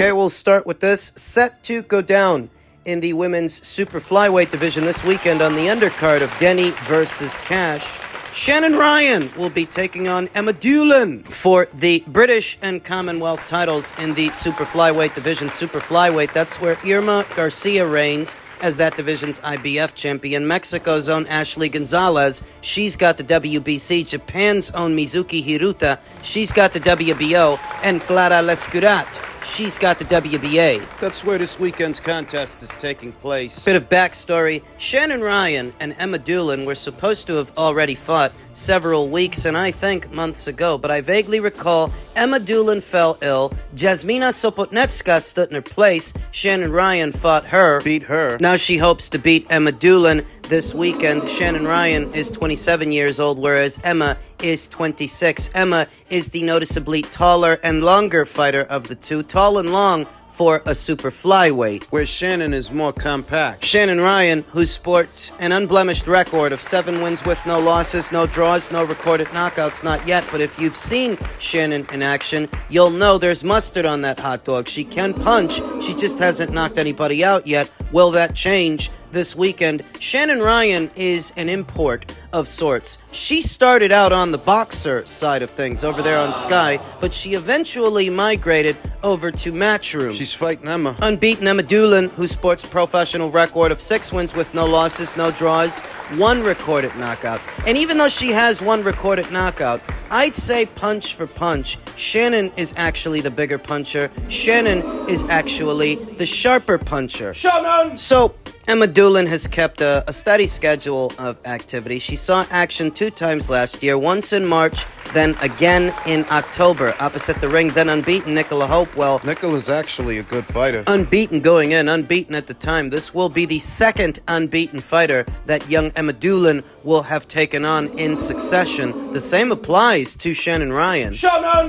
Okay, we'll start with this. Set to go down in the women's super flyweight division this weekend on the undercard of Doheny versus Cash. Shannon Ryan will be taking on Emma Dolan for the British and Commonwealth titles in the super flyweight division. Super flyweight, that's where Irma Garcia reigns as that division's IBF champion. Mexico's own Ashley Gonzalez, she's got the WBC. Japan's own Mizuki Hiruta, she's got the WBO. And Clara Lescurat, she's got the WBA. That's where this weekend's contest is taking place. Bit of backstory. Shannon Ryan and Emma Dolan were supposed to have already fought several weeks and I think months ago, but I vaguely recall Emma Dolan fell ill. Jasmina Sopotnetska stood in her place. Shannon Ryan fought her. Beat her. Now she hopes to beat Emma Dolan this weekend. Shannon Ryan is 27 years old, whereas Emma is 26. Emma is the noticeably taller and longer fighter of the two. Tall and long for a super flyweight, where Shannon is more compact. Shannon Ryan, who sports an unblemished record of 7 wins with no losses, no draws, no recorded knockouts, not yet, but if you've seen Shannon in action, you'll know there's mustard on that hot dog. She can punch, she just hasn't knocked anybody out yet. Will that change this weekend? Shannon Ryan is an import of sorts. She started out on the boxer side of things over there on Sky, but she eventually migrated over to Matchroom. She's fighting Emma. Unbeaten Emma Dolan, who sports a professional record of 6 wins with no losses, no draws, 1 recorded knockout. And even though she has 1 recorded knockout, I'd say punch for punch, Shannon is actually the bigger puncher. Shannon is actually the sharper puncher. Shannon! So, Emma Dolan has kept a steady schedule of activity. She saw action 2 times last year, once in March, then again in October. Opposite the ring, then unbeaten, Nicola Hopewell. Nicola's actually a good fighter. Unbeaten going in, unbeaten at the time. This will be the second unbeaten fighter that young Emma Dolan will have taken on in succession. The same applies to Shannon Ryan.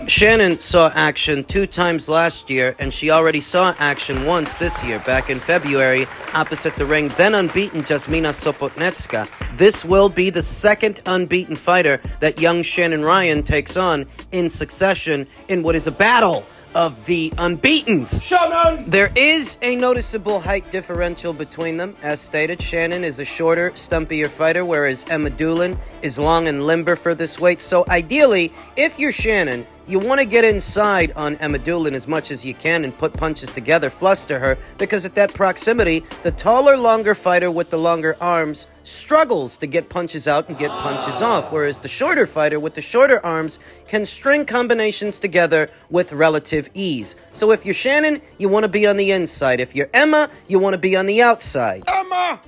Shannon saw action 2 times last year, and she already saw action once this year, back in February, opposite the ring, then unbeaten Jasmina Sopotnetska. This will be the second unbeaten fighter that young Shannon Ryan takes on in succession in what is a battle of the unbeatens. Shannon! There is a noticeable height differential between them. As stated, Shannon is a shorter, stumpier fighter, whereas Emma Dolan is long and limber for this weight. So ideally, if you're Shannon, you want to get inside on Emma Dolan as much as you can and put punches together, fluster her, because at that proximity, the taller, longer fighter with the longer arms struggles to get punches out and get punches off, whereas the shorter fighter with the shorter arms can string combinations together with relative ease. So if you're Shannon, you want to be on the inside. If you're Emma, you want to be on the outside.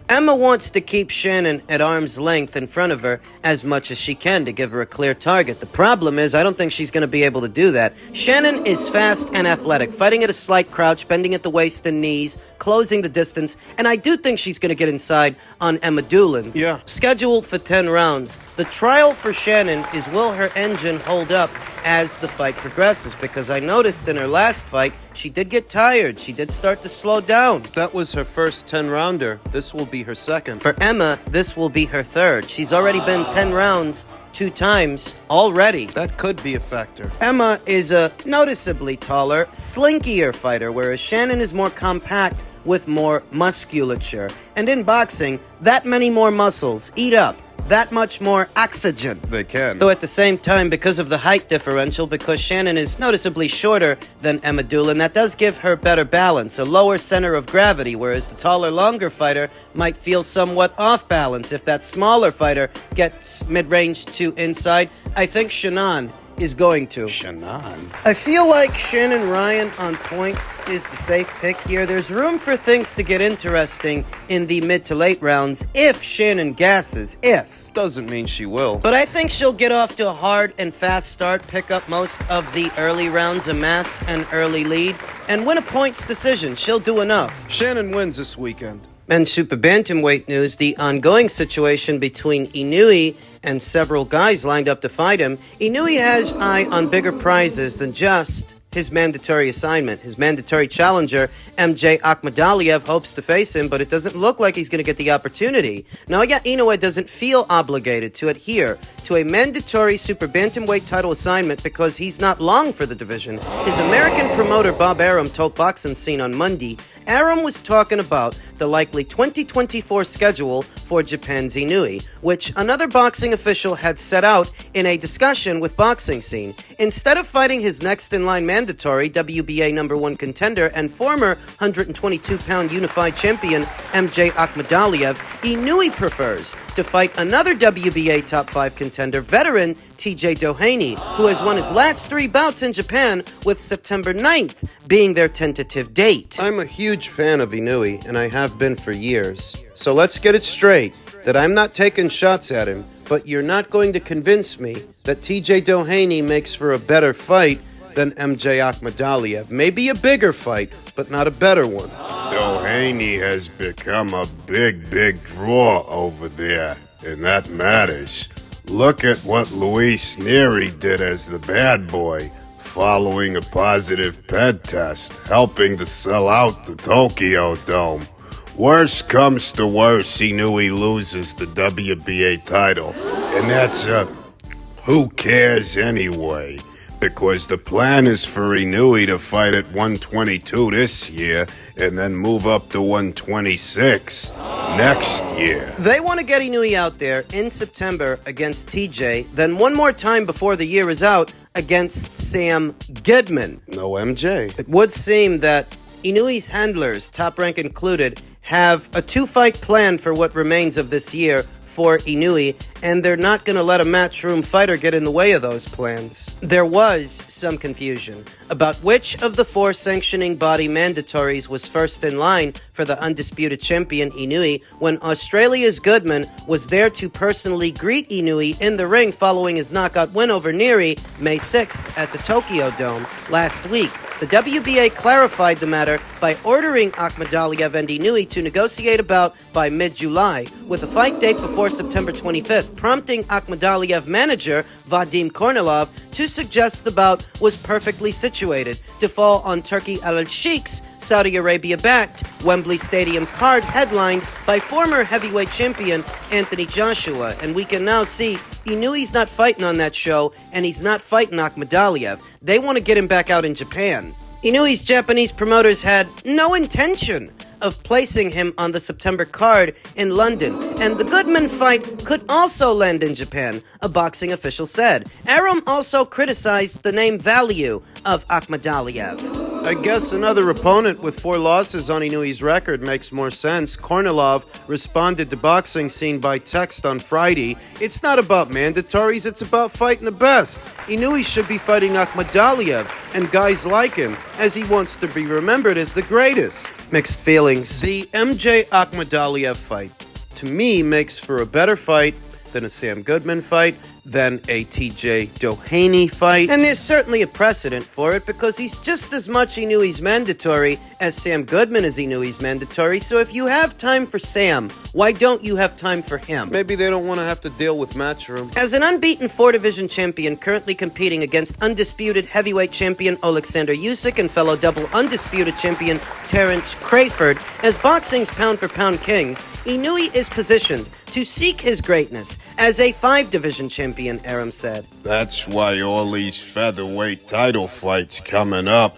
Emma wants to keep Shannon at arm's length in front of her as much as she can to give her a clear target. The problem is, I don't think she's going to be able to do that. Shannon is fast and athletic, fighting at a slight crouch, bending at the waist and knees, closing the distance, and I do think she's going to get inside on Emma Dolan. Yeah. Scheduled for 10 rounds. The trial for Shannon is, will her engine hold up as the fight progresses? Because I noticed in her last fight, she did get tired. She did start to slow down. That was her first 10-rounder. This will be her second. For Emma, this will be her third. She's already been 10 rounds 2 times already. That could be a factor. Emma is a noticeably taller, slinkier fighter, whereas Shannon is more compact with more musculature. And in boxing, that many more muscles eat up that much more oxygen. They can. Though at the same time, because of the height differential, because Shannon is noticeably shorter than Emma Dolan, that does give her better balance, a lower center of gravity, whereas the taller, longer fighter might feel somewhat off balance. If that smaller fighter gets mid-range to inside, I think Shannon is going to. Shannon. I feel like Shannon Ryan on points is the safe pick here. There's room for things to get interesting in the mid to late rounds if Shannon gasses. If. Doesn't mean she will. But I think she'll get off to a hard and fast start, pick up most of the early rounds, amass an early lead, and win a points decision. She'll do enough. Shannon wins this weekend. And super bantamweight news, the ongoing situation between Inoue and several guys lined up to fight him. Inoue has eye on bigger prizes than just his mandatory assignment. His mandatory challenger, MJ Akhmadaliev, hopes to face him, but it doesn't look like he's going to get the opportunity. Naoya Inoue doesn't feel obligated to adhere to a mandatory super bantamweight title assignment because he's not long for the division. His American promoter Bob Arum told Boxing Scene on Monday, Arum was talking about the likely 2024 schedule for Japan's Inoue, which another boxing official had set out in a discussion with Boxing Scene. Instead of fighting his next-in-line mandatory WBA #1 contender and former 122-pound unified champion MJ Akhmadaliev, Inoue prefers to fight another WBA top 5 contender, veteran TJ Doheny, who has won his last 3 bouts in Japan, with September 9th being their tentative date. I'm a huge fan of Inoue, and I have been for years. So let's get it straight, that I'm not taking shots at him, but you're not going to convince me that TJ Doheny makes for a better fight than MJ Akhmadaliev. Maybe a bigger fight, but not a better one. Doheny has become a big draw over there, and that matters. Look at what Luis Neri did as the bad boy, following a positive PED test, helping to sell out the Tokyo Dome. Worst comes to worst, Inoue loses the WBA title, and that's who cares anyway? Because the plan is for Inoue to fight at 122 this year and then move up to 126 next year. They want to get Inoue out there in September against TJ, then one more time before the year is out against Sam Goodman. No MJ. It would seem that Inoue's handlers, Top Rank included, have a 2-fight plan for what remains of this year for Inoue, and they're not going to let a matchroom fighter get in the way of those plans. There was some confusion about which of the 4 sanctioning body mandatories was first in line for the undisputed champion Inoue when Australia's Goodman was there to personally greet Inoue in the ring following his knockout win over Neri May 6th at the Tokyo Dome last week. The WBA clarified the matter by ordering Akhmadaliev and Inoue to negotiate a bout by mid-July, with a fight date before September 25th, prompting Akhmadaliev manager Vadim Kornilov to suggest the bout was perfectly situated to fall on Turki Al-Sheikh's Saudi Arabia-backed Wembley Stadium card headlined by former heavyweight champion Anthony Joshua, and we can now see Inoue's not fighting on that show, and he's not fighting Akhmadaliev. They want to get him back out in Japan. Inoue's Japanese promoters had no intention of placing him on the September card in London, and the Goodman fight could also land in Japan, a boxing official said. Arum also criticized the name value of Akhmadaliev. I guess another opponent with 4 losses on Inoue's record makes more sense. Kornilov responded to Boxing Scene by text on Friday. It's not about mandatories, it's about fighting the best. Inoue should be fighting Akhmadaliev and guys like him, as he wants to be remembered as the greatest. Mixed feelings. The MJ Akhmadaliev fight, to me, makes for a better fight than a Sam Goodman fight, than a TJ Doheny fight. And there's certainly a precedent for it because he's just as much Inoue's mandatory as Sam Goodman is Inoue's mandatory. So if you have time for Sam, why don't you have time for him? Maybe they don't want to have to deal with Matchroom. As an unbeaten 4-division champion currently competing against undisputed heavyweight champion Alexander Usyk and fellow double undisputed champion Terence Crawford, as boxing's pound-for-pound kings, Inoue is positioned to seek his greatness as a 5-division champion, Arum said. That's why all these featherweight title fights coming up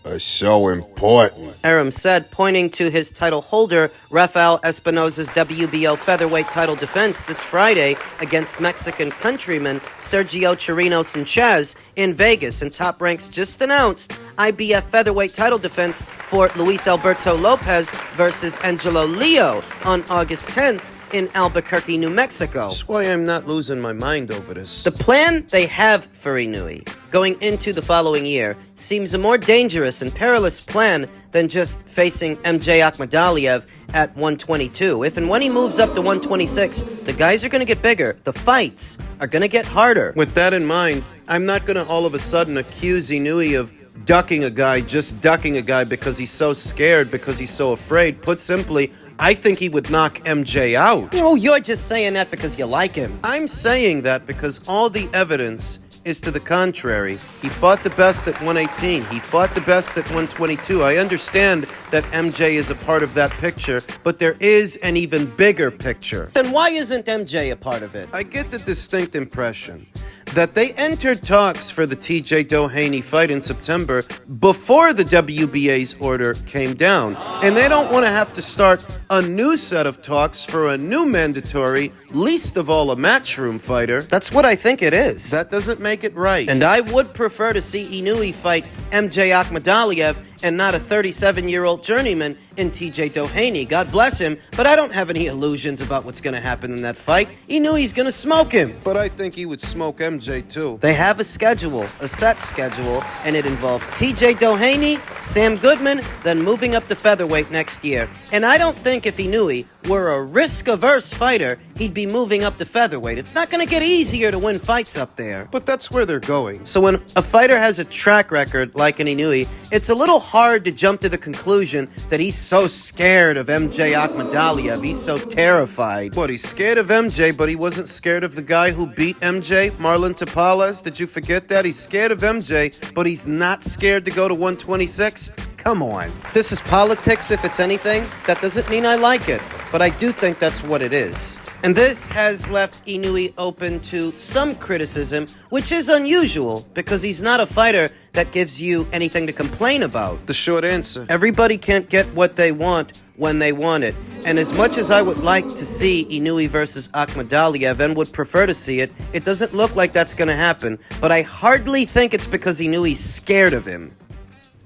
are so important. Arum said, pointing to his title holder, Rafael Espinosa's WBO featherweight title defense this Friday against Mexican countryman Sergio Chirino Sanchez in Vegas. And Top Ranks just announced IBF featherweight title defense for Luis Alberto Lopez versus Angelo Leo on August 10th in Albuquerque, New Mexico. That's why I'm not losing my mind over this. The plan they have for Inoue going into the following year seems a more dangerous and perilous plan than just facing MJ Akhmadaliev at 122. If and when he moves up to 126, the guys are going to get bigger. The fights are going to get harder. With that in mind, I'm not going to all of a sudden accuse Inoue of ducking a guy, just ducking a guy because he's so scared, because he's so afraid. Put simply, I think he would knock MJ out. Oh, you're just saying that because you like him. I'm saying that because all the evidence is to the contrary. He fought the best at 118. He fought the best at 122. I understand that MJ is a part of that picture, but there is an even bigger picture. Then why isn't MJ a part of it? I get the distinct impression that they entered talks for the TJ Doheny fight in September before the WBA's order came down. And they don't want to have to start a new set of talks for a new mandatory, least of all a matchroom fighter. That's what I think it is. That doesn't make it right. And I would prefer to see Inoue fight MJ Akhmadaliev and not a 37-year-old journeyman in TJ Doheny. God bless him, but I don't have any illusions about what's going to happen in that fight. Inoue's going to smoke him. But I think he would smoke MJ too. They have a schedule, a set schedule, and it involves TJ Doheny, Sam Goodman, then moving up to featherweight next year. And I don't think if Inoue were a risk-averse fighter, he'd be moving up to featherweight. It's not going to get easier to win fights up there. But that's where they're going. So when a fighter has a track record like an Inoue, it's a little hard to jump to the conclusion that he's so scared of MJ Akhmadaliev. He's so terrified. What, he's scared of MJ, but he wasn't scared of the guy who beat MJ, Marlon Tapales? Did you forget that? He's scared of MJ, but he's not scared to go to 126? Come on. This is politics, if it's anything. That doesn't mean I like it, but I do think that's what it is. And this has left Inoue open to some criticism, which is unusual because he's not a fighter that gives you anything to complain about. The short answer: everybody can't get what they want when they want it. And as much as I would like to see Inoue versus Akhmadaliev and would prefer to see it, it doesn't look like that's going to happen. But I hardly think it's because Inoue's scared of him.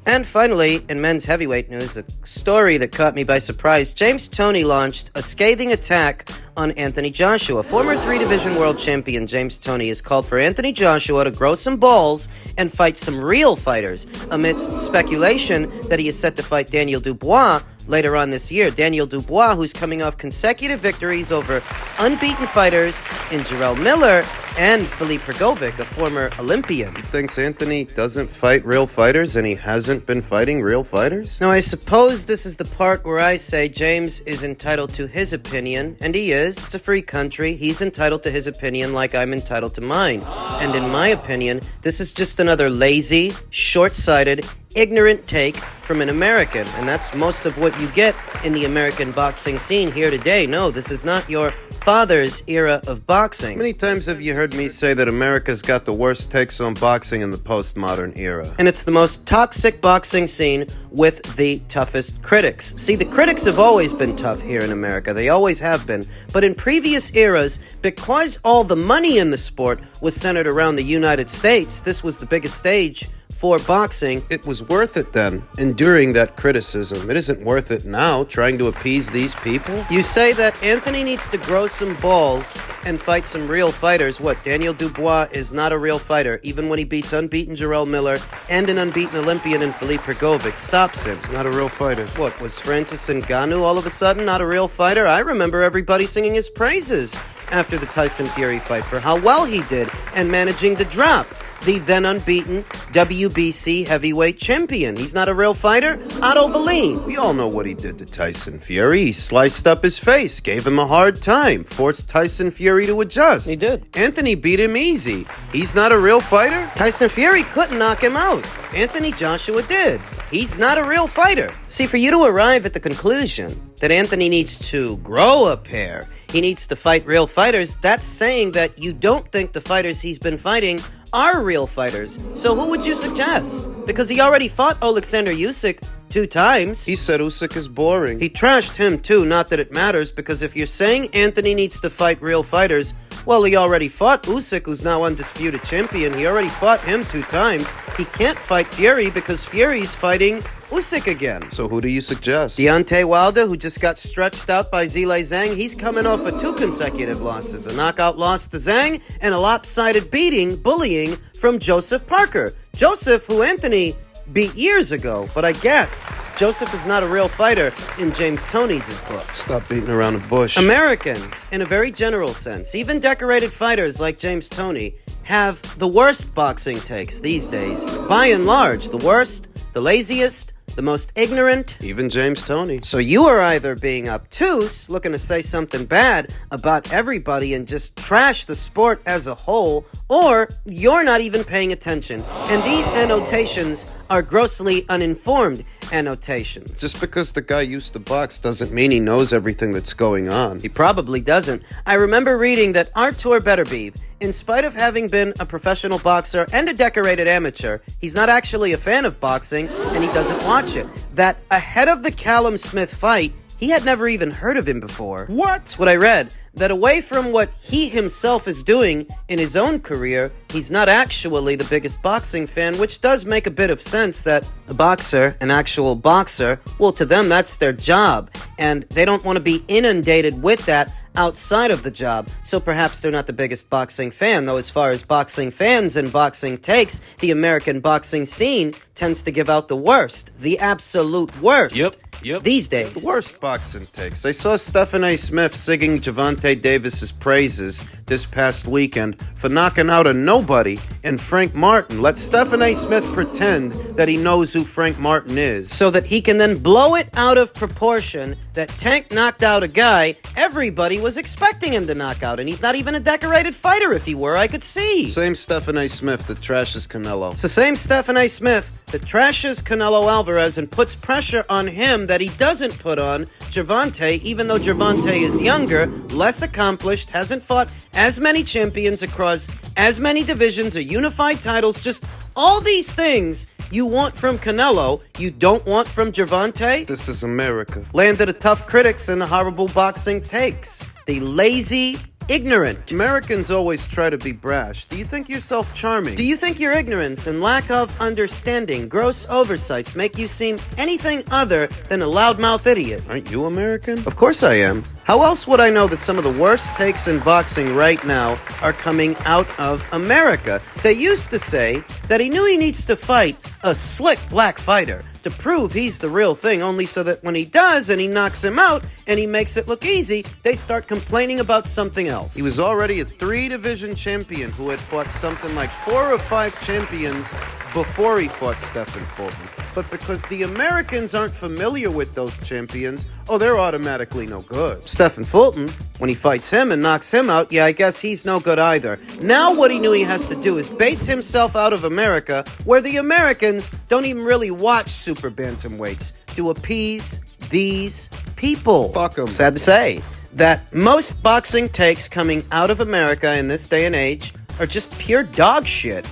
And finally, in men's heavyweight news, a story that caught me by surprise. James Toney launched a scathing attack on Anthony Joshua. Former 3-division world champion James Toney has called for Anthony Joshua to grow some balls and fight some real fighters, amidst speculation that he is set to fight Daniel Dubois later on this year. Daniel Dubois, who's coming off consecutive victories over unbeaten fighters in Jarrell Miller and Filip Prgovic, a former Olympian. He thinks Anthony doesn't fight real fighters and he hasn't been fighting real fighters? Now, I suppose this is the part where I say James is entitled to his opinion, and he is. It's a free country. He's entitled to his opinion like I'm entitled to mine. And in my opinion, this is just another lazy, short-sighted, ignorant take from an American, and that's most of what you get in the American boxing scene here today. No, this is not your father's era of boxing. How many times have you heard me say that America's got the worst takes on boxing in the postmodern era? And it's the most toxic boxing scene with the toughest critics. See, the critics have always been tough here in America. They always have been. But in previous eras, because all the money in the sport was centered around the United States, this was the biggest stage for boxing. It was worth it then, enduring that criticism. It isn't worth it now, trying to appease these people. You say that Anthony needs to grow some balls and fight some real fighters. What, Daniel Dubois is not a real fighter, even when he beats unbeaten Jarrell Miller and an unbeaten Olympian in Filip Prgovic. Stops him. He's not a real fighter. What, was Francis Ngannou all of a sudden not a real fighter? I remember everybody singing his praises after the Tyson Fury fight for how well he did and managing to drop the then unbeaten WBC heavyweight champion. He's not a real fighter? Otto Wallin. We all know what he did to Tyson Fury. He sliced up his face, gave him a hard time, forced Tyson Fury to adjust. He did. Anthony beat him easy. He's not a real fighter? Tyson Fury couldn't knock him out. Anthony Joshua did. He's not a real fighter. See, for you to arrive at the conclusion that Anthony needs to grow a pair, he needs to fight real fighters, that's saying that you don't think the fighters he's been fighting are real fighters. So who would you suggest? Because he already fought Alexander Usyk 2 times. He said Usyk is boring. He trashed him too, not that it matters, because if you're saying Anthony needs to fight real fighters, well, he already fought Usyk, who's now undisputed champion. He already fought him 2 times. He can't fight Fury because Fury's fighting Usyk again. So who do you suggest? Deontay Wilder, who just got stretched out by Zhilei Zhang. He's coming off of 2 consecutive losses. A knockout loss to Zhang and a lopsided bullying from Joseph Parker. Joseph, who Anthony beat years ago. But I guess Joseph is not a real fighter in James Toney's book. Stop beating around the bush. Americans, in a very general sense, even decorated fighters like James Toney, have the worst boxing takes these days. By and large, the worst, the laziest, the most ignorant, Even James Toney. so you are either being obtuse, looking to say something bad about everybody and just trash the sport as a whole, or you're not even paying attention. And these annotations are grossly uninformed annotations. Just because the guy used to box doesn't mean he knows everything that's going on. He probably doesn't. I remember reading that Artur Beterbiev, in spite of having been a professional boxer and a decorated amateur, he's not actually a fan of boxing and he doesn't watch it. That ahead of the Callum Smith fight, he had never even heard of him before. What? That's what I read. That away from what he himself is doing in his own career, he's not actually the biggest boxing fan, which does make a bit of sense that a boxer, an actual boxer, well, to them, that's their job. And they don't want to be inundated with that outside of the job. So perhaps they're not the biggest boxing fan, though as far as boxing fans and boxing takes, the American boxing scene tends to give out the worst. The absolute worst. Yep. These days. The worst boxing takes. I saw Stephen A. Smith singing Gervonta Davis's praises this past weekend for knocking out a nobody in Frank Martin. Let Stephen A. Smith pretend that he knows who Frank Martin is. So that he can then blow it out of proportion that Tank knocked out a guy everybody was expecting him to knock out, and he's not even a decorated fighter. If he were, I could see. Same Stephen A. Smith that trashes Canelo. It's the same Stephen A. Smith that trashes Canelo Alvarez and puts pressure on him that he doesn't put on Gervonta, even though Gervonta is younger, less accomplished, hasn't fought as many champions across as many divisions or unified titles, just all these things you want from Canelo, you don't want from Gervonta. This is America. Land of the tough critics and the horrible boxing takes. The lazy, ignorant. Americans always try to be brash. Do you think yourself charming? Do you think your ignorance and lack of understanding, gross oversights make you seem anything other than a loudmouth idiot? Aren't you American? Of course I am. How else would I know that some of the worst takes in boxing right now are coming out of America? They used to say that he knew he needs to fight a slick black fighter to prove he's the real thing, only so that when he does and he knocks him out and he makes it look easy, they start complaining about something else. He was already a 3-division champion who had fought something like 4 or 5 champions before he fought Stephen Fulton. But because the Americans aren't familiar with those champions, they're automatically no good. Stephen Fulton, when he fights him and knocks him out, I guess he's no good either. Now what he knew he has to do is base himself out of America, where the Americans don't even really watch super bantamweights, to appease these people. Fuck 'em. Sad to say that most boxing takes coming out of America in this day and age are just pure dog shit.